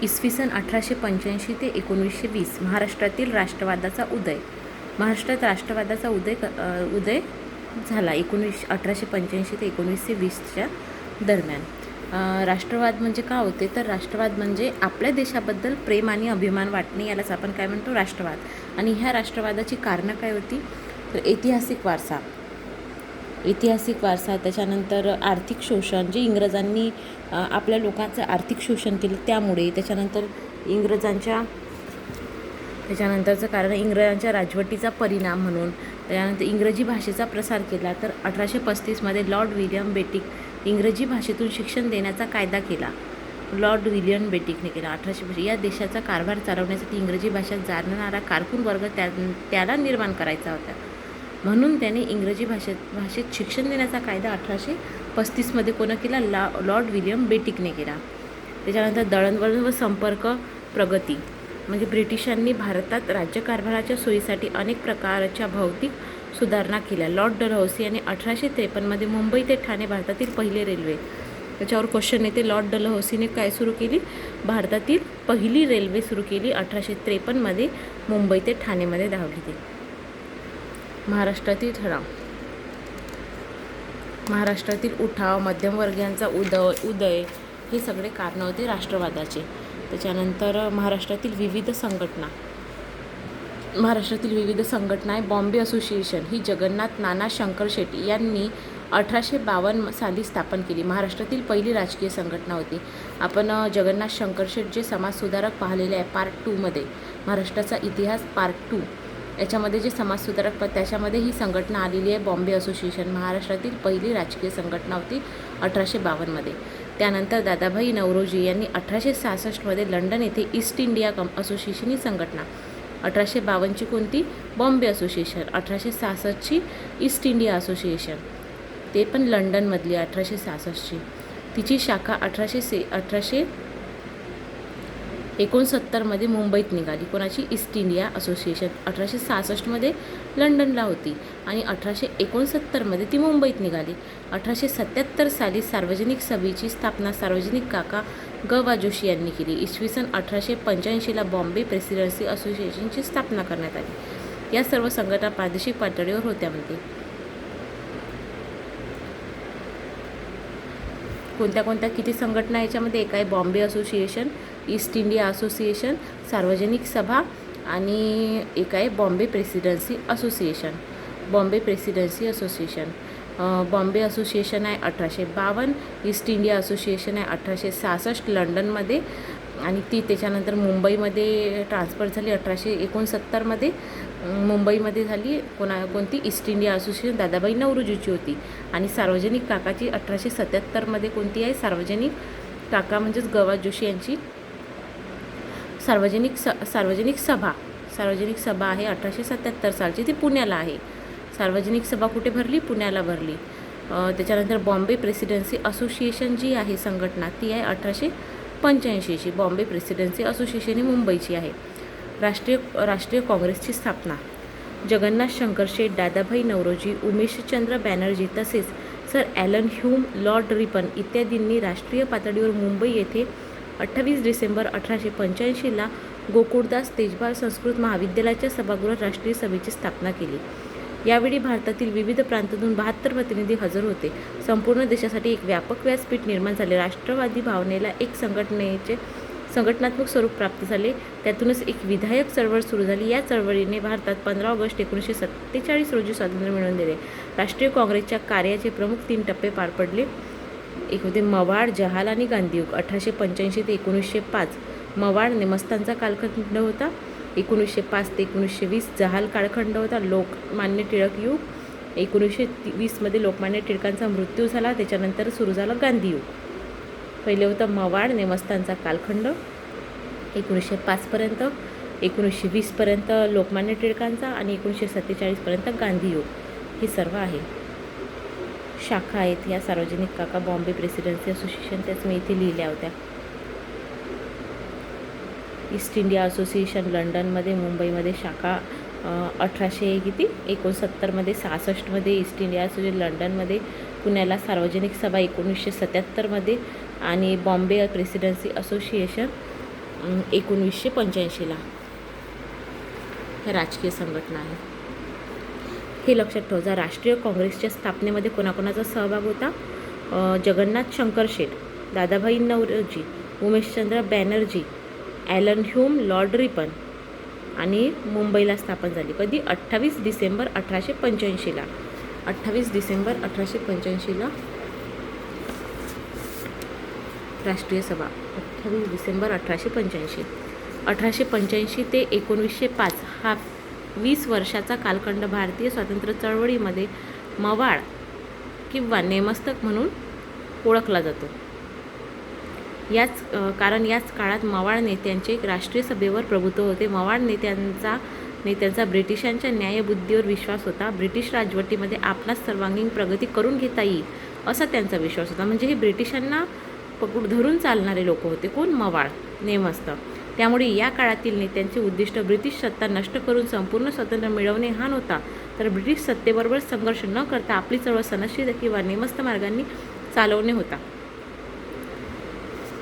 इसवी सन 1885 ते 1920 महाराष्ट्रातील राष्ट्रवादाचा उदय. महाराष्ट्रात राष्ट्रवादाचा उदय झाला 1885 ते 1920च्या दरम्यान. राष्ट्रवाद म्हणजे काय होते तर राष्ट्रवाद म्हणजे आपल्या देशाबद्दल प्रेम आणि अभिमान वाटणे, यालाच आपण काय म्हणतो, राष्ट्रवाद. आणि ह्या राष्ट्रवादाची कारणं काय होती तर ऐतिहासिक वारसा, त्याच्यानंतर आर्थिक शोषण, जे इंग्रजांनी आपल्या लोकांचं आर्थिक शोषण केलं त्यामुळे, त्याच्यानंतरचं कारण इंग्रजांच्या राजवटीचा परिणाम म्हणून, त्यानंतर इंग्रजी भाषेचा प्रसार केला. तर 1835 लॉर्ड विल्यम बेटिक इंग्रजी भाषेतून शिक्षण देण्याचा कायदा केला. लॉर्ड विल्यम बेटिकने केला 1850. या देशाचा कारभार चालवण्यासाठी इंग्रजी भाषा जाणणारा कारकून वर्ग त्याला निर्माण करायचा होता, म्हणून त्याने इंग्रजी भाषेत शिक्षण देण्याचा कायदा 1835 कोण केला, लॉर्ड विल्यम बेटिकने केला. त्याच्यानंतर दळणवळण व संपर्क प्रगती, म्हणजे ब्रिटिशांनी भारतात राज्यकारभाराच्या सोयीसाठी अनेक प्रकारच्या भौतिक सुधारणा केल्या. लॉर्ड डलहौसी यांनी 1853 मुंबई ते ठाणे भारतातील पहिली रेल्वे, त्याच्यावर क्वेश्चन येते, लॉर्ड डलहौसीने काय सुरू केली, भारतातील पहिली रेल्वे सुरू केली 1853 मुंबई ते ठाणेमध्ये धावली ती. महाराष्ट्रातील उठाव, मध्यमवर्गीयांचा उदय हे सगळे कारणं होते राष्ट्रवादाचे. त्याच्यानंतर महाराष्ट्रातील विविध संघटना आहे. बॉम्बे असोसिएशन ही जगन्नाथ नाना शंकर शेट्टी यांनी 1852 साली स्थापन केली. महाराष्ट्रातील पहिली राजकीय संघटना होती. आपण जगन्नाथ शंकर शेट जे समाजसुधारक पाहिलेले आहे पार्ट 2 मध्ये, महाराष्ट्राचा इतिहास पार्ट 2, याच्यामध्ये जे समाजसुधारक त्याच्यामध्ये ही संघटना आलेली आहे. बॉम्बे असोसिएशन महाराष्ट्रातील पहिली राजकीय संघटना होती 1852. त्यानंतर दादाभाई नौरोजी यांनी 1866 लंडन येथे ईस्ट इंडिया असोसिएशन ही संघटना, 1852 कोणती, Bombay association, 1866 east India association, ते पण लंडनमधली 1866. तिची शाखा 1869 मुंबईत निघाली. कोणाची, ईस्ट इंडिया असोसिएशन. 1866 लंडनला होती आणि 1869 ती मुंबईत निघाली. 1877 साली सार्वजनिक सभेची स्थापना सार्वजनिक काका ग. जोशी यांनी केली. इसवी सन 1885 बॉम्बे प्रेसिडेन्सी असोसिएशनची स्थापना करण्यात आली. या सर्व संघटना प्रादेशिक पातळीवर होत्या. कोणत्या किती संघटना याच्यामध्ये, एक आहे Bombay association, east India association, सार्वजनिक सभा, आणि एक आहे Bombay presidency association. Bombay association आहे 1852, ईस्ट इंडिया असोसिएशन आहे 1866 लंडनमध्ये, आणि ती त्याच्यानंतर मुंबईमध्ये ट्रान्सफर झाली 1869 मुंबईमध्ये झाली. कोणती, ईस्ट इंडिया असोसिएशन दादाभाई नौरोजीची होती. आणि सार्वजनिक काकाची 1877 कोणती आहे, सार्वजनिक काका म्हणजेच ग. जोशी यांची सार्वजनिक सभा आहे 1877 सालची, ती पुण्याला आहे. सार्वजनिक सभा कुठे भरली, पुण्याला भरली. त्याच्यानंतर बॉम्बे प्रेसिडेन्सी असोसिएशन जी आहे संघटना, ती आहे 1885ची. बॉम्बे प्रेसिडेन्सी असोसिएशन ही मुंबईची आहे. राष्ट्रीय काँग्रेसची स्थापना जगन्नाथ शंकर शेट, दादाभाई नौरोजी, उमेशचंद्र बॅनर्जी तसेच sir Allan Hume, lord Ripon इत्यादींनी राष्ट्रीय पातळीवर मुंबई येथे 28 डिसेंबर 1885 गोकुळदास तेजपाल संस्कृत महाविद्यालयाच्या सभागृहात राष्ट्रीय सभेची स्थापना केली. यावेळी भारतातील विविध प्रांतातून 72 प्रतिनिधी हजर होते. संपूर्ण देशासाठी एक व्यापक व्यासपीठ निर्माण झाले. राष्ट्रवादी भावनेला एक संघटनात्मक स्वरूप प्राप्त झाले. त्यातूनच एक विधायक चळवळ सुरू झाली. या चळवळीने भारतात 15 ऑगस्ट 1947 रोजी स्वातंत्र्य मिळवून दिले. राष्ट्रीय काँग्रेसच्या कार्याचे प्रमुख 3 टप्पे पार पडले. एक होते मवाड, जहाल आणि गांधीयुग. 1885 ते 1905 मवाड नेमस्तांचा कालखंड होता. 1905 ते 1920 जहाल कालखंड होता. लोकमान्य टिळक युग. 1920 लोकमान्य टिळकांचा मृत्यू झाला. त्याच्यानंतर सुरू झालं गांधीयुग. पहिले होतं मवाड नेमस्तांचा कालखंड 1905 1920 लोकमान्य टिळकांचा, आणि 1947 गांधीयुग. हे सर्व आहे. शाखा आहेत ह्या सार्वजनिक काका, बॉम्बे प्रेसिडेन्सी असोसिएशन, त्याच मी इथे लिहिल्या होत्या. ईस्ट इंडिया असोसिएशन लंडनमध्ये, मुंबईमध्ये शाखा 1869 66 ईस्ट इंडिया असोसिएशन लंडनमध्ये, पुण्याला सार्वजनिक सभा 1977 आणि बॉम्बे प्रेसिडेन्सी असोसिएशन 1985ला. हे राजकीय संघटना आहे. हे लक्षात ठेवा. राष्ट्रीय काँग्रेसच्या स्थापनेमध्ये कोणाकोणाचा सहभाग होता? Jagannath Shankar Sheth, Dadabhai Naoroji, Umeshchandra Banerjee, Allan Hume, lord Ripon आणि मुंबईला स्थापन झाली. कधी? 28 डिसेंबर 1885ला. 28 डिसेंबर 1885ला राष्ट्रीय सभा. 28 डिसेंबर 1885. 1885 ते 1905 हा 20 वर्षाचा कालखंड भारतीय स्वातंत्र्य चळवळीमध्ये मवाळ किंवा नेमस्तक म्हणून ओळखला जातो. कारण याच काळात मवाळ नेत्यांचे राष्ट्रीय सभेवर प्रभुत्व होते. मवाळ नेत्यांचा ब्रिटिशांच्या न्यायबुद्धीवर विश्वास होता. ब्रिटिश राजवटीमध्ये आपणास सर्वांगीण प्रगती करून घेता येईल असा त्यांचा विश्वास होता. म्हणजे हे ब्रिटिशांना धरून चालणारे लोक होते. कोण? मवाळ, नेमस्तक. त्यामुळे या काळातील नेत्यांचे उद्दिष्ट ब्रिटिश सत्ता नष्ट करून संपूर्ण स्वातंत्र्य मिळवणे हा नव्हता, तर ब्रिटिश सत्तेबरोबर संघर्ष न करता आपली चळवळ सनदशीर किंवा नेमस्त मार्गांनी चालवणे होता.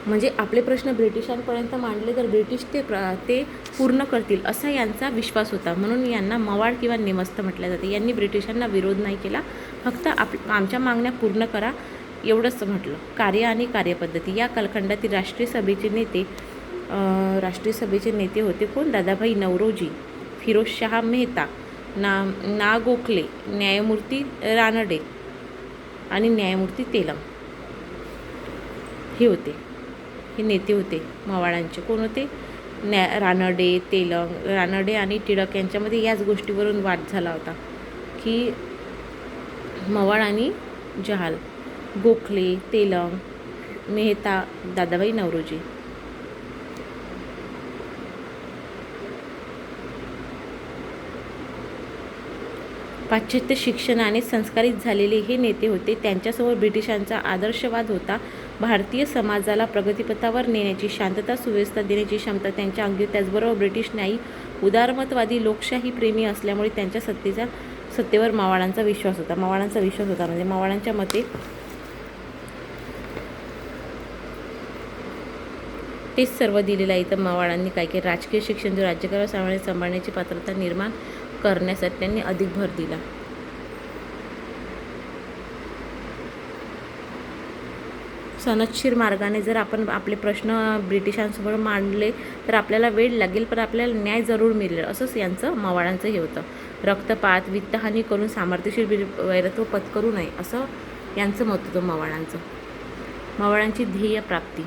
म्हणजे आपले प्रश्न ब्रिटिशांपर्यंत मांडले तर ब्रिटिश ते पूर्ण करतील असा यांचा विश्वास होता. म्हणून यांना मवाळ किंवा नेमस्त म्हटले जाते. यांनी ब्रिटिशांना विरोध नाही केला, फक्त आमच्या मागण्या पूर्ण करा एवढंच म्हटलं. कार्य आणि कार्यपद्धती. या कालखंडातील राष्ट्रीय सभेचे नेते होते कोण? दादाभाई नौरोजी, फिरोजशाह मेहता, ना गोखले, न्यायमूर्ती रानडे आणि न्यायमूर्ती तेलंग. हे नेते होते मवाळांचे. कोण होते? रानडे आणि टिळक यांच्यामध्ये याच गोष्टीवरून वाद झाला होता की मवाळ आणि जहाल, गोखले, तेलंग, मेहता, दादाभाई नौरोजी. पाश्चात्य शिक्षणाने संस्कारित झालेले हे नेते होते. त्यांच्यासमोर ब्रिटिशांचा आदर्शवाद होता. भारतीय समाजाला प्रगतीपथावर नेण्याची, शांतता सुव्यवस्था देण्याची क्षमता त्यांच्या अंगी. त्याचबरोबर ब्रिटिश न्यायी, उदारमतवादी, लोकशाही प्रेमी असल्यामुळे त्यांच्या सत्तेवर मवाळांचा विश्वास होता. म्हणजे मवाळांच्या मते तेच सर्व दिलेलं आहे. इथं मवाळांनी काय केलं? राजकीय शिक्षण, जो राज्यकारभार सांभाळण्याची पात्रता निर्माण करण्यासाठी त्यांनी अधिक भर दिला. सनदशीर मार्गाने जर आपण आपले प्रश्न ब्रिटिशांसमोर मांडले तर आपल्याला वेळ लागेल, पण आपल्याला न्याय जरूर मिळेल, असंच यांचं मवाळांचं हे होतं. रक्तपात, वित्तहानी करून सामर्थ्यशीर वैरत्व पत्करू नये असं यांचं मत होतं मवाळांचं. मवाळांची ध्येय प्राप्ती.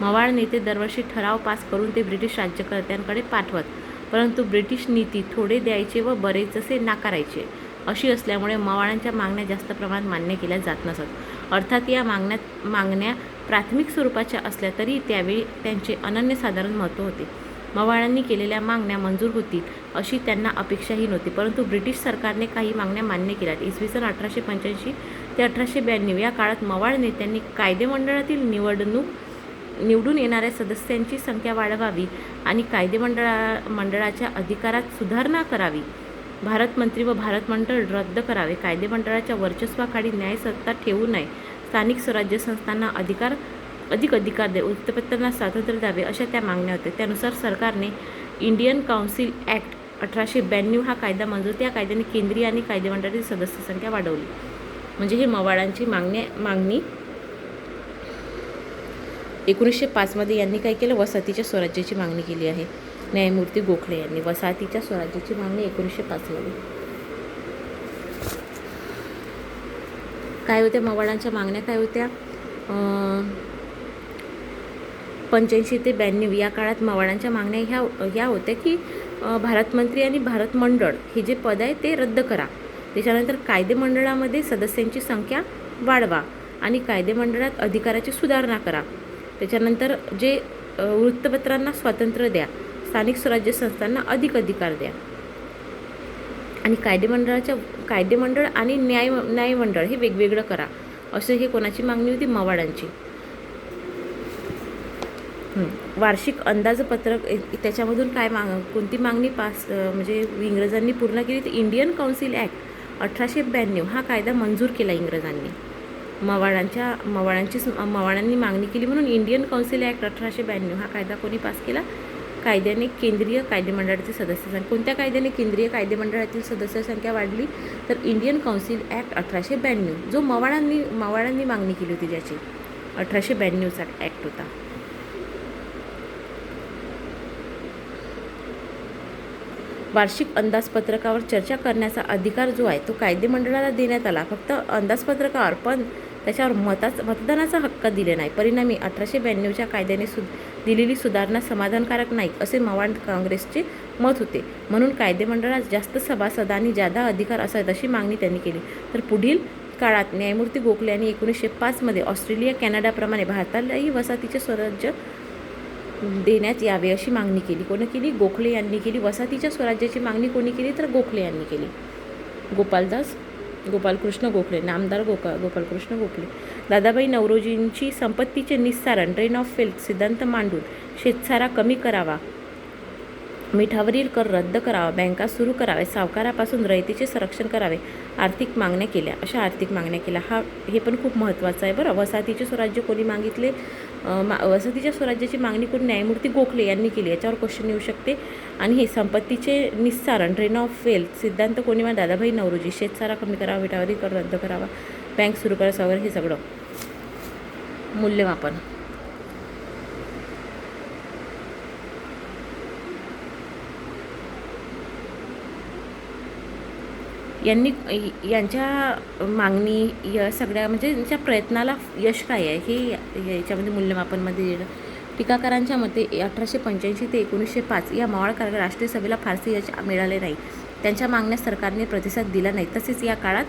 मवाळ नेते दरवर्षी ठराव पास करून ते ब्रिटिश राज्यकर्त्यांकडे पाठवत, परंतु ब्रिटिश नीती थोडे द्यायचे व बरेचसे नाकारायचे अशी असल्यामुळे मवाळांच्या मागण्या जास्त प्रमाणात मान्य केल्या जात नसत. अर्थात या मागण्या प्राथमिक स्वरूपाच्या असल्या तरी त्यावेळी त्यांचे अनन्यसाधारण महत्त्व होते. मवाळांनी केलेल्या मागण्या मंजूर होतील अशी त्यांना अपेक्षाही नव्हती, परंतु ब्रिटिश सरकारने काही मागण्या मान्य केल्या. इसवी सन 1885 ते 1892 या काळात मवाळ नेत्यांनी कायदेमंडळातील निवडून येणाऱ्या सदस्यांची संख्या वाढवावी आणि कायदेमंडळाच्या अधिकारात सुधारणा करावी. भारतमंत्री व भारतमंडळ रद्द करावे. कायदेमंडळाच्या वर्चस्वाखाली न्यायसत्ता ठेवू नये. स्थानिक स्वराज्य संस्थांना अधिक अधिकार द्यावे. वृत्तपत्रांना स्वातंत्र्य द्यावे अशा त्या मागण्या होत्या. त्यानुसार सरकारने इंडियन काउन्सिल ॲक्ट 1892 हा कायदा मंजूर. त्या कायद्याने केंद्रीय आणि कायदेमंडळातील सदस्य संख्या वाढवली. म्हणजे हे मवाळांची मागणी 1905 यांनी काय केलं? वसाहतीच्या स्वराज्याची मागणी केली आहे. न्यायमूर्ती गोखले यांनी वसाहतीच्या स्वराज्याची मागणी 1905 काय होत्या? मवाळांच्या मागण्या काय होत्या? 85 ते 92 या काळात मवाळांच्या मागण्या ह्या होत्या की भारतमंत्री आणि भारतमंडळ हे जे पद आहे ते रद्द करा. त्याच्यानंतर कायदेमंडळामध्ये सदस्यांची संख्या वाढवा आणि कायदेमंडळात अधिकाराची सुधारणा करा. त्याच्यानंतर जे वृत्तपत्रांना स्वातंत्र्य द्या. स्थानिक स्वराज्य संस्थांना अधिक अधिकार द्या आणि कायदेमंडळ आणि न्यायमंडळ हे वेगवेगळं करा. असं हे कोणाची मागणी होती? मवाळांची. वार्षिक अंदाजपत्रक त्याच्यामधून कोणती मागणी म्हणजे इंग्रजांनी पूर्ण केली? तर इंडियन काउन्सिल ॲक्ट 1892 हा कायदा मंजूर केला इंग्रजांनी. मवाळांनी मागणी केली म्हणून इंडियन कौन्सिल ॲक्ट 1892 हा कायदा कोणी पास केला? कायद्याने केंद्रीय कायदेमंडळातील सदस्य संख्या. कोणत्या कायद्याने केंद्रीय कायदेमंडळातील सदस्य संख्या वाढली? तर इंडियन कौन्सिल ॲक्ट 1892, जो मवाळांनी मागणी केली होती, ज्याची 1892चा ॲक्ट होता. वार्षिक अंदाजपत्रकावर चर्चा करण्याचा अधिकार जो आहे तो कायदेमंडळाला देण्यात आला, फक्त अंदाजपत्रकावर, पण त्याच्यावर मतदानाचा हक्क दिले नाही. परिणामी 1892च्या कायद्याने दिलेली सुधारणा समाधानकारक नाही असे मवाळ काँग्रेसचे मत होते. म्हणून कायदेमंडळात जास्त सभासदांनी जादा अधिकार असावेत अशी मागणी त्यांनी केली. तर पुढील काळात न्यायमूर्ती गोखले यांनी 1905 मध्ये ऑस्ट्रेलिया, कॅनडाप्रमाणे भारतालाही वसाहतीचे स्वराज्य देण्यात यावे अशी मागणी केली. कोणी केली? गोखले यांनी केली. वसाहतीच्या स्वराज्याची मागणी कोणी केली? तर गोखले यांनी केली. गोपालकृष्ण गोखले, नामदार गोपालकृष्ण गोखले. दादाभाई नौरोजींची संपत्तीचे निस्सारण, ड्रेन ऑफ वेल्थ सिद्धांत मांडून शेतसारा कमी करावा, मिठावरील कर रद्द करावा, बँका सुरू कराव्या, सावकारापासून रयतेचे संरक्षण करावे, आर्थिक मागण्या केल्या. अशा आर्थिक मागण्या केल्या. हे पण खूप महत्त्वाचं आहे बरं. वसाहतीचे स्वराज्य कोणी मागितले? वसाहतीच्या स्वराज्याची मागणी कोणी? न्यायमूर्ती गोखले यांनी केली. याच्यावर क्वेश्चन येऊ शकते. आणि हे संपत्तीचे निस्सारण, ड्रेन ऑफ वेल्थ सिद्धांत कोणी मांडला? दादाभाई नौरोजी. शेतसारा कमी करावा, मिठावरील कर रद्द करावा, बँक सुरू करावा वगैरे हे सगळं. मूल्यमापन. यांच्या मागणी या सगळ्या म्हणजे यांच्या प्रयत्नाला यश काय आहे हे याच्यामध्ये मूल्यमापनमध्ये दिलं. टीकाकारांच्या मते 1885 ते 1905 या मवाळ काळात राष्ट्रीय सभेला फारसे यश मिळाले नाही. त्यांच्या मागण्या सरकारने प्रतिसाद दिला नाही. तसेच या काळात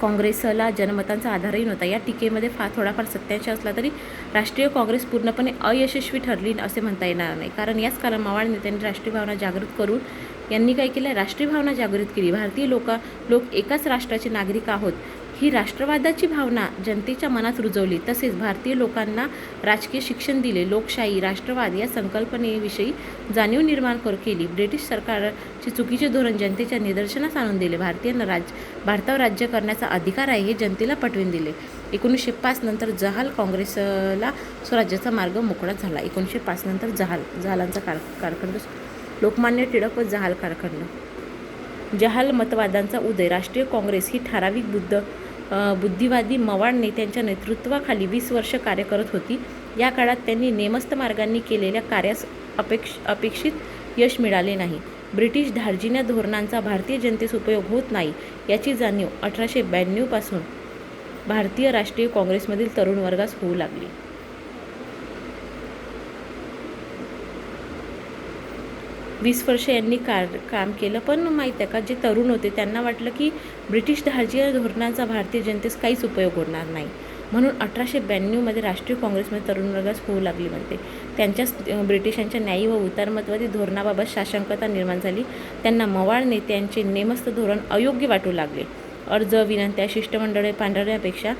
काँग्रेसला जनमतांचा आधारही नव्हता. या टीकेमध्ये थोडाफार सत्यांश असला तरी राष्ट्रीय काँग्रेस पूर्णपणे अयशस्वी ठरली असे म्हणता येणार नाही. कारण याच काळात मवाळ नेत्यांनी राष्ट्रीय भावना जागृत करून यांनी काय केलं? राष्ट्रीय भावना जागृत केली. भारतीय लोक एकाच राष्ट्राचे नागरिक आहोत ही राष्ट्रवादाची भावना जनतेच्या मनात रुजवली. तसेच भारतीय लोकांना राजकीय शिक्षण दिले. लोकशाही, राष्ट्रवाद या संकल्पनेविषयी जाणीव निर्माण केली. ब्रिटिश सरकारचे चुकीचे धोरण जनतेच्या निदर्शनास आणून दिले. भारतीयांना भारतावर राज्य करण्याचा अधिकार आहे हे जनतेला पटवून दिले. 1905 नंतर जहाल काँग्रेसला स्वराज्याचा मार्ग मोकळा झाला. 1905 नंतर जहालांचा कालखंड. लोकमान्य टिळक व जहाल कालखंड. जहाल मतवादांचा उदय. राष्ट्रीय काँग्रेस ही ठराविक बुद्धिवादी मवाळ नेत्यांच्या नेतृत्वाखाली 20 वर्ष कार्य करत होती. या काळात त्यांनी नेमस्त मार्गांनी केलेल्या कार्यास अपेक्षित यश मिळाले नाही. ब्रिटिश धार्जिण्या धोरणांचा भारतीय जनतेस उपयोग होत नाही याची जाणीव 1892 पासून भारतीय राष्ट्रीय काँग्रेसमधील तरुण वर्गास होऊ लागली. 20 वर्ष यांनी काम केलं, पण माहीत आहे का, जे तरुण होते त्यांना वाटलं की ब्रिटिश धार्जिण्य धोरणांचा भारतीय जनतेस काहीच उपयोग होणार नाही. म्हणून 1892 राष्ट्रीय काँग्रेसमध्ये तरुण वर्गास होऊ लागली म्हणते. त्यांच्याच ब्रिटिशांच्या न्यायी व उदारमतवादी धोरणाबाबत साशंकता निर्माण झाली. त्यांना मवाळ नेत्यांचे नेमस्त धोरण अयोग्य वाटू लागले. अर्ज, विनंत्या, शिष्टमंडळे पांढरण्यापेक्षा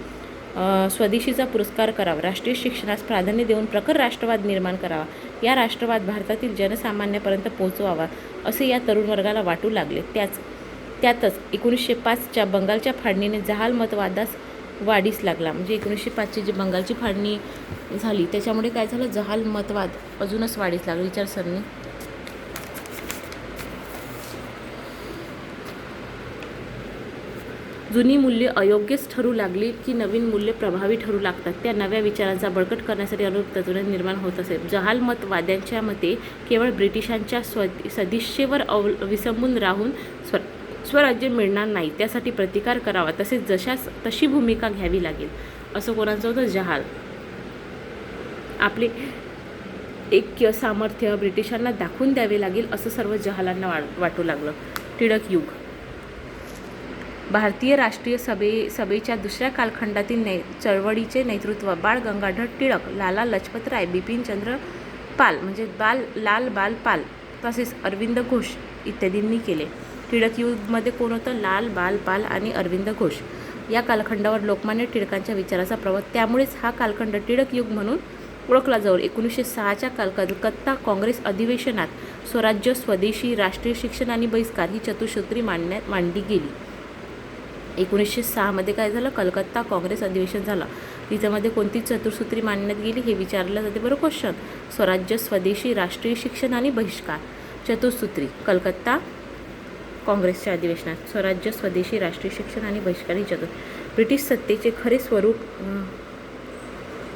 स्वदेशीचा पुरस्कार करावा, राष्ट्रीय शिक्षणास प्राधान्य देऊन प्रखर राष्ट्रवाद निर्माण करावा, या राष्ट्रवाद भारतातील जनसामान्यापर्यंत पोहोचवावा असे या तरुण वर्गाला वाटू लागले. त्यातच 1905च्या बंगालच्या फाळणीने जहाल मतवादास वाढीस लागला. म्हणजे 1905ची जी बंगालची फाळणी झाली त्याच्यामुळे काय झालं? जहाल मतवाद अजूनच वाढीस लागला. विचारसरणी. जुनी मूल्ये अयोग्यच ठरू लागली की नवीन मूल्ये प्रभावी ठरू लागतात. त्या नव्या विचारांचा बळकट करण्यासाठी अनुरूप तत्त्वज्ञ निर्माण होत असे. जहाल मतवाद्यांच्या मते केवळ ब्रिटिशांच्या सदिच्छेवर विसंबून राहून स्वराज्य मिळणार नाही, त्यासाठी प्रतिकार करावा, तसेच जशास तशी भूमिका घ्यावी लागेल असं कोणाचं होतं? जहाल. आपले ऐक्य सामर्थ्य ब्रिटिशांना दाखवून द्यावे लागेल असं सर्व जहालांना वाटू लागलं. टिळक युग. भारतीय राष्ट्रीय सभेच्या दुसऱ्या कालखंडातील चळवळीचे नेतृत्व बाळ गंगाधर टिळक, लाला लजपतराय, बिपिनचंद्र पाल म्हणजे लाल बाल पाल तसेच अरविंद घोष इत्यादींनी केले. टिळक युगमध्ये कोण होतं? लाल बाल पाल आणि अरविंद घोष. या कालखंडावर लोकमान्य टिळकांच्या विचाराचा प्रभाव, त्यामुळेच हा कालखंड टिळक युग म्हणून ओळखला जाऊ. 1906च्या कलकत्ता काँग्रेस अधिवेशनात स्वराज्य, स्वदेशी, राष्ट्रीय शिक्षण आणि बहिष्कार ही चतुसूत्री मांडली गेली. 1906मध्ये काय झालं, कलकत्ता काँग्रेस अधिवेशन झालं. तिच्यामध्ये कोणती चतुसूत्री मांडण्यात गेली हे विचारलं जाते बरं क्वेश्चन. स्वराज्य, स्वदेशी, राष्ट्रीय शिक्षण आणि बहिष्कार. चतुसूत्री कलकत्ता काँग्रेसच्या अधिवेशनात स्वराज्य, स्वदेशी, राष्ट्रीय शिक्षण आणि बहिष्कार ही ब्रिटिश सत्तेचे खरे स्वरूप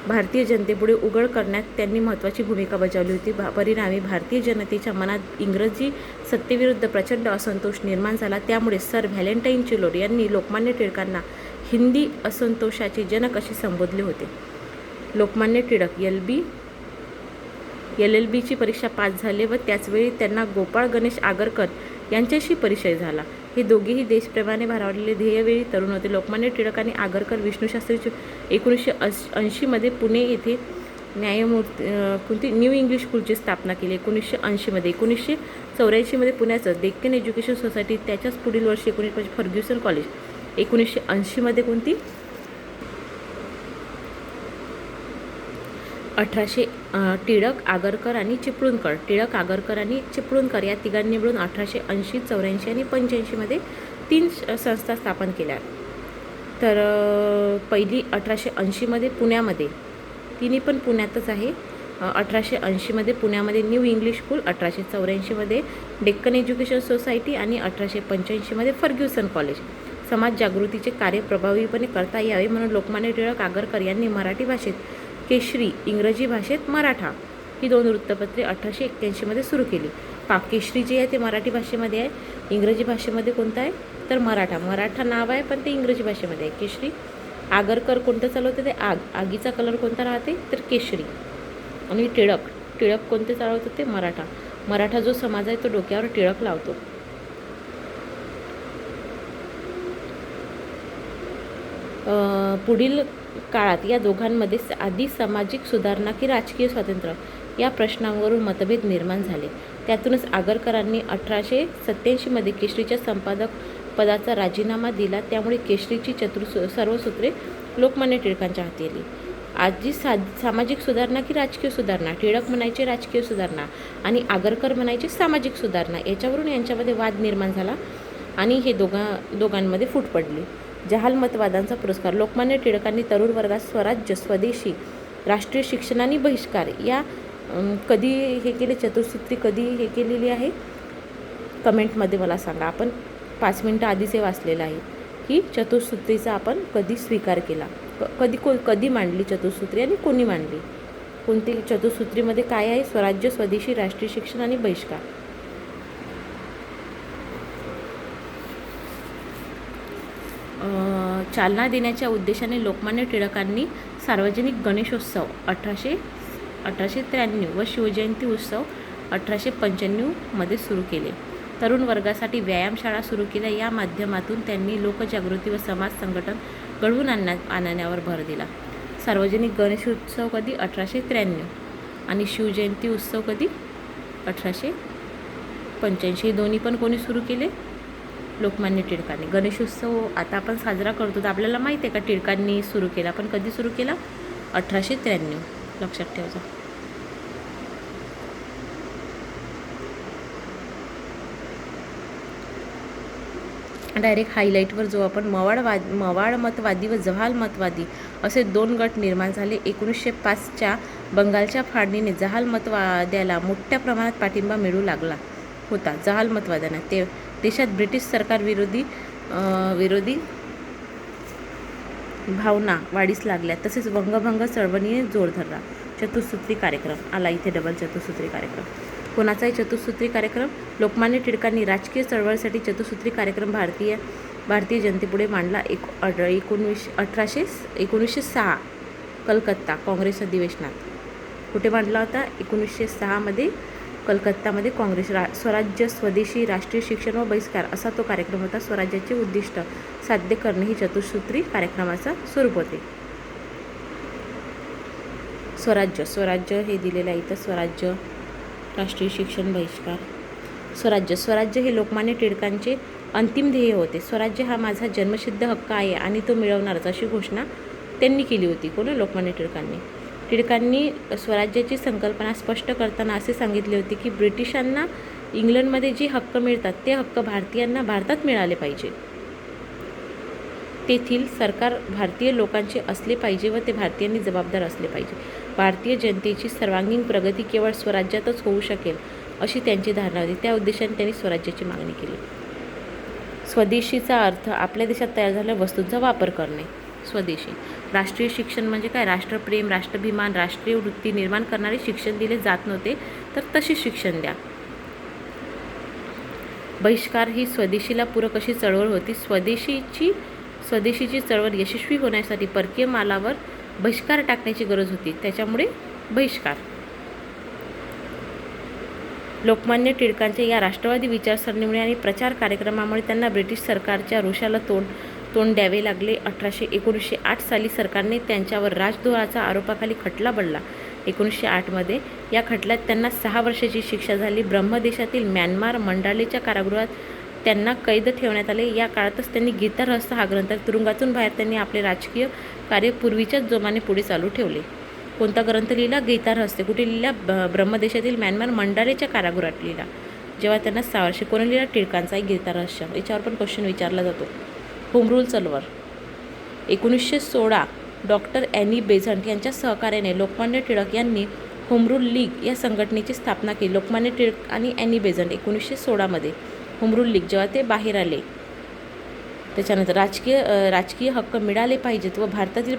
भारतीय जनतेपुढे उघड करण्यात त्यांनी महत्त्वाची भूमिका बजावली होती. परिणामी भारतीय जनतेच्या मनात इंग्रजी सत्तेविरुद्ध प्रचंड असंतोष निर्माण झाला. त्यामुळे सर व्हॅलेंटाईन चिलोड यांनी लोकमान्य टिळकांना हिंदी असंतोषाचे जनक असे संबोधले होते. लोकमान्य टिळक LLBची परीक्षा पास झाले व त्याचवेळी त्यांना गोपाळ गणेश आगरकर यांच्याशी परिचय झाला. हे दोघेही देशप्रेमाने भारावलेले ध्येयवेळी तरुण होते. लोकमान्य टिळक आणि आगरकर विष्णूशास्त्रीची 1980मध्ये पुणे येथे न्यू इंग्लिश स्कूलची स्थापना केली. 1980मध्ये 1984मध्ये पुण्याचं डेक्कन एज्युकेशन सोसायटी, त्याच्याच पुढील वर्षी 1985 फर्ग्युसन कॉलेज. 1980मध्ये कोणती 1800 टिळक, आगरकर आणि चिपळूणकर. टिळक, आगरकर आणि चिपळूणकर या तिघांनी मिळून 1880, 84 आणि 85मध्ये 3 संस्था स्थापन केल्या. तर पहिली 1880मध्ये पुण्यामध्ये, तिन्ही पण पुण्यातच आहे. 1880मध्ये पुण्यामध्ये न्यू इंग्लिश स्कूल, 1884मध्ये डेक्कन एज्युकेशन सोसायटी आणि 1885मध्ये फर्ग्युसन कॉलेज. समाज जागृतीचे कार्य प्रभावीपणे करता यावे म्हणून लोकमान्य टिळक, आगरकर यांनी मराठी भाषेत केशरी, इंग्रजी भाषेत मराठा ही 2 वृत्तपत्रे 1881मध्ये सुरू केली. केशरी जे आहे ते मराठी भाषेमध्ये आहे, इंग्रजी भाषेमध्ये कोणतं आहे तर मराठा नाव आहे पण ते इंग्रजी भाषेमध्ये आहे केशरी. आगरकर कोणतं चालवते ते आगीचा कलर कोणता राहते तर केशरी. आणि टिळक कोणते चालवतो ते मराठा जो समाज आहे तो डोक्यावर टिळक लावतो. पुढील काळात या दोघांमध्ये आधी सामाजिक सुधारणा की राजकीय स्वातंत्र्य या प्रश्नांवरून मतभेद निर्माण झाले. त्यातूनच आगरकरांनी 1887मध्ये केशरीच्या संपादक पदाचा राजीनामा दिला. त्यामुळे केशरीची सर्व सूत्रे लोकमान्य टिळकांच्या हाती आली. आधी सामाजिक सुधारणा की राजकीय सुधारणा, टिळक म्हणायचे राजकीय सुधारणा आणि आगरकर म्हणायचे सामाजिक सुधारणा. याच्यावरून यांच्यामध्ये वाद निर्माण झाला आणि हे दोघांमध्ये फूट पडली. जहालमतवादांचा पुरस्कार. लोकमान्य टिळकांनी तरुण वर्गात स्वराज्य, स्वदेशी, राष्ट्रीय शिक्षण आणि बहिष्कार या कधी हे केले, चतुसूत्री कधी हे केलेली आहे कमेंटमध्ये मला सांगा. आपण 5 मिनटं आधीच हे वाचलेलं आहे की चतुसूत्रीचा आपण कधी स्वीकार केला, कधी मांडली चतुसूत्री आणि कोणी मांडली, कोणती चतुसूत्रीमध्ये काय आहे. स्वराज्य, स्वदेशी, राष्ट्रीय शिक्षण आणि बहिष्कार. चालना देण्याच्या उद्देशाने लोकमान्य टिळकांनी सार्वजनिक गणेशोत्सव 1893 व शिवजयंती उत्सव 1895मध्ये सुरू केले. तरुण वर्गासाठी व्यायामशाळा सुरू केल्या. या माध्यमातून त्यांनी लोकजागृती व समाज संघटन घडवून आणण्यावर भर दिला. सार्वजनिक गणेशोत्सव कधी 1893 आणि शिवजयंती उत्सव कधी 1885. हे दोन्ही पण कोणी सुरू केले? लोकमान्य टिळकांनी. गणेशोत्सव आता आपण साजरा करतो तर आपल्याला माहिती आहे का टिळकांनी सुरू केला, पण कधी सुरू केला? 1893. लक्षात ठेवायचं. डायरेक्ट हायलाईटवर जो आपण मवाळ मतवादी व जहाल मतवादी असे 2 गट निर्माण झाले. 1905च्या बंगालच्या फाळणीने जहाल मतवाद्याला मोठ्या प्रमाणात पाठिंबा मिळू लागला होता. जहाल मतवाद्यांना ते देशात ब्रिटिश सरकार विरोधी भावना वाढीस लागल्या. तसेच वंगभंग चळवळीने जोर धरला. चतुसूत्री कार्यक्रम आला इथे, डबल चतुसूत्री कार्यक्रम. कोणाचा आहे चतुसूत्री कार्यक्रम? लोकमान्य टिळकांनी राजकीय चळवळीसाठी चतुसूत्री कार्यक्रम भारतीय जनतेपुढे मांडला. 1906 कलकत्ता काँग्रेस अधिवेशनात. कुठे मांडला होता? 1906मध्ये कलकत्तामध्ये काँग्रेस. स्वराज्य, स्वदेशी, राष्ट्रीय शिक्षण व बहिष्कार असा तो कार्यक्रम होता. स्वराज्याचे उद्दिष्ट साध्य करणे ही चतुसूत्री कार्यक्रमाचा स्वरूप होते. स्वराज्य हे दिलेलं आहे इथं. स्वराज्य, राष्ट्रीय शिक्षण, बहिष्कार. स्वराज्य हे लोकमान्य टिळकांचे अंतिम ध्येय होते. स्वराज्य हा माझा जन्मसिद्ध हक्क आहे आणि तो मिळवणारच अशी घोषणा त्यांनी केली होती. कोण? लोकमान्य टिळकांनी. टिळकांनी स्वराज्याची संकल्पना स्पष्ट करताना असे सांगितले होते की ब्रिटिशांना इंग्लंडमध्ये जे हक्क मिळतात ते हक्क भारतीयांना भारतात मिळाले पाहिजे. तेथील सरकार भारतीय लोकांचे असले पाहिजे व ते भारतीयांनी जबाबदार असले पाहिजे. भारतीय जनतेची सर्वांगीण प्रगती केवळ स्वराज्यातच होऊ शकेल अशी त्यांची धारणा होती. त्या उद्देशाने त्यांनी स्वराज्याची मागणी केली. स्वदेशीचा अर्थ आपल्या देशात तयार झालेल्या वस्तूंचा वापर करणे. स्वदेशी. राष्ट्रीय शिक्षण म्हणजे काय? राष्ट्रप्रेम, राष्ट्राभिमान, राष्ट्रीय वृत्ती निर्माण करणारे शिक्षण दिले जात नव्हते, तर तसे शिक्षण द्या. बहिष्कार ही स्वदेशीला पूरक अशी चळवळ होती. स्वदेशीची चळवळ यशस्वी होण्यासाठी परकीय मालावर बहिष्कार टाकण्याची गरज होती, त्याच्यामुळे बहिष्कार. लोकमान्य टिळकांच्या या राष्ट्रवादी विचारसरणीमुळे आणि प्रचार कार्यक्रमामुळे त्यांना ब्रिटिश सरकारच्या रोषाला तोंड द्यावे लागले. 1908 साली सरकारने त्यांच्यावर राजद्रोहाच्या आरोपाखाली खटला लढला. 1908 मध्ये या खटल्यात त्यांना 6 वर्षाची शिक्षा झाली. ब्रह्मदेशातील म्यानमार मंडालेच्या कारागृहात त्यांना कैद ठेवण्यात आले. या काळातच त्यांनी गीता रहस्य हा ग्रंथ तुरुंगातून बाहेर त्यांनी आपले राजकीय कार्य पूर्वीच्याच जोमाने पुढे चालू ठेवले. कोणता ग्रंथ लिहिला? गीता रहस्य. कुठे लिहिला? ब्रह्मदेशातील म्यानमार मंडालेच्या कारागृहात लिहिला. जेव्हा त्यांना 6 वर्षे. कोणी लिहिला? टिळकांचा आहे गीता रहस्य. याच्यावर पण क्वेश्चन विचारला जातो. होम रूल चळवळ. 1916 डॉक्टर ॲनी बेझंट यांच्या सहकार्याने लोकमान्य टिळक यांनी होम रूल लीग या संघटनेची स्थापना केली. लोकमान्य टिळक आणि ॲनी बेझंट 1916 मध्ये होम रूल लीग जेव्हा ते बाहेर आले. त्याच्यानंतर राजकीय हक्क मिळाले पाहिजेत व भारतातील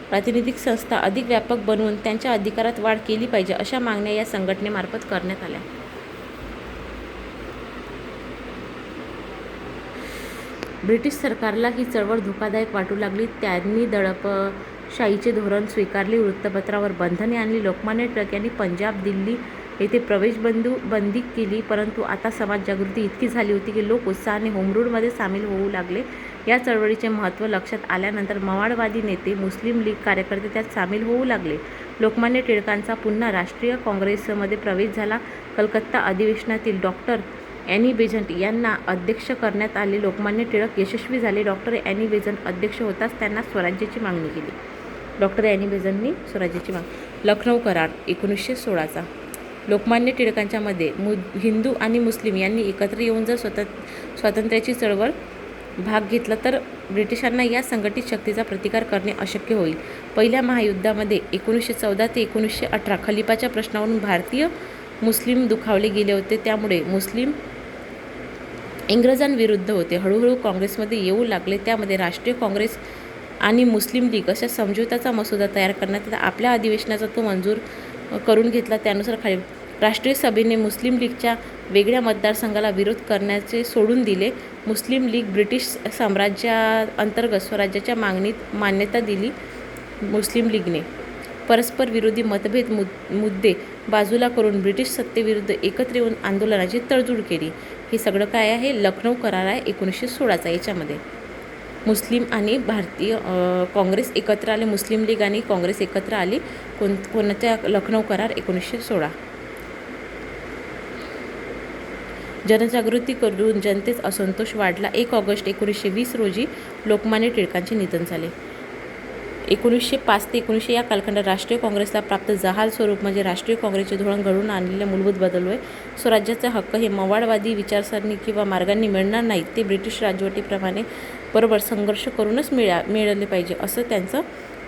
प्रातिनिधिक संस्था अधिक व्यापक बनवून त्यांच्या अधिकारात वाढ केली पाहिजे अशा मागण्या या संघटनेमार्फत करण्यात आल्या. ब्रिटिश सरकारला ही चळवळ धोकादायक वाटू लागली. त्यांनी दडपशाहीचे धोरण स्वीकारले. वृत्तपत्रावर बंधने आणली. लोकमान्य टिळक यांनी पंजाब, दिल्ली येथे प्रवेशबंदी केली. परंतु आता समाज जागृती इतकी झाली होती की लोक उत्साहाने होम रूलमध्ये सामील होऊ लागले. या चळवळीचे महत्त्व लक्षात आल्यानंतर मवाळवादी नेते, मुस्लिम लीग कार्यकर्ते त्यात सामील होऊ लागले. लोकमान्य टिळकांचा पुन्हा राष्ट्रीय काँग्रेसमध्ये प्रवेश झाला. कलकत्ता अधिवेशनातील डॉक्टर ॲनी बेझंट यांना अध्यक्ष करण्यात आले. लोकमान्य टिळक यशस्वी झाले. डॉक्टर ॲनी बेझंट अध्यक्ष होताच त्यांना स्वराज्याची मागणी केली. डॉक्टर ॲनी बेझंटनी स्वराज्याची मागणी. लखनौ करार 1916चा. लोकमान्य टिळकांच्या मध्ये हिंदू आणि मुस्लिम यांनी एकत्र येऊन जर स्वातंत्र्याची चळवळ भाग घेतला तर ब्रिटिशांना या संघटित शक्तीचा प्रतिकार करणे अशक्य होईल. पहिल्या महायुद्धामध्ये 1914 ते 1918 खलिफाच्या प्रश्नावरून भारतीय मुस्लिम दुखावले गेले होते. त्यामुळे मुस्लिम इंग्रजांविरुद्ध होते. हळूहळू काँग्रेसमध्ये येऊ लागले. त्यामध्ये राष्ट्रीय काँग्रेस आणि मुस्लिम लीग अशा समझोत्याचा मसुदा तयार करण्यात आला. आपल्या अधिवेशनाचा तो मंजूर करून घेतला. त्यानुसार राष्ट्रीय सभेने मुस्लिम लीगच्या वेगळ्या मतदारसंघाला विरोध करण्याचे सोडून दिले. मुस्लिम लीग ब्रिटिश साम्राज्याअंतर्गत स्वराज्याच्या मागणीत मान्यता दिली. मुस्लिम लीगने परस्पर विरोधी मतभेद मुद्दे बाजूला करून ब्रिटिश सत्तेविरुद्ध एकत्र येऊन आंदोलनाची तडजोड केली. हे सगळं काय आहे? लखनौ करार आहे 1916चा. याच्यामध्ये मुस्लिम आणि भारतीय काँग्रेस एकत्र आले. मुस्लिम लीग आणि काँग्रेस एकत्र आली. कोणत्या? लखनौ करार 1916. जनजागृती करून जनतेत असंतोष वाढला. 1 ऑगस्ट 1920 रोजी लोकमान्य टिळकांचे निधन झाले. 1905 ते 1900 या कालखंडात राष्ट्रीय काँग्रेसला प्राप्त जहाल स्वरूप म्हणजे राष्ट्रीय काँग्रेसचे धोरण घडवून आणलेले मूलभूत बदल होय. स्वराज्याचा हक्क हे मवाळवादी विचारसरणी किंवा मार्गांनी मिळणार नाहीत, ते ब्रिटिश राजवटीप्रमाणे बरोबर संघर्ष करूनच मिळाले पाहिजे असं त्यांचं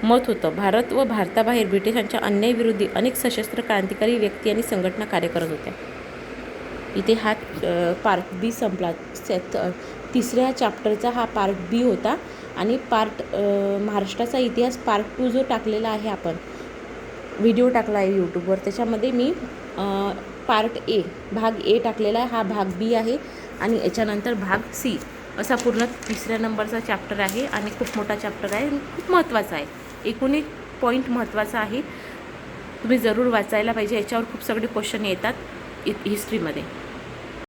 मत होतं. भारत व भारताबाहेर ब्रिटिशांच्या अन्यायाविरोधी अनेक सशस्त्र क्रांतिकारी व्यक्ती आणि संघटना कार्य करत होत्या. इथे हा पार्ट बी संपला. 3ऱ्या चॅप्टरचा हा पार्ट बी होता. आणि महाराष्ट्राचा इतिहास पार्ट 2 जो टाकलेला आहे, आपण व्हिडिओ टाकला आहे यूट्यूबवर, त्याच्यामध्ये मी पार्ट ए भाग ए टाकलेला आहे. हा भाग बी आहे आणि याच्यानंतर भाग सी असा पूर्ण 3ऱ्या नंबरचा चॅप्टर आहे आणि खूप मोठा चॅप्टर आहे, खूप महत्त्वाचा आहे. एकूण एक पॉईंट महत्त्वाचा आहे, तुम्ही जरूर वाचायला पाहिजे. याच्यावर खूप सगळे क्वेश्चन येतात हिस्ट्रीमध्ये.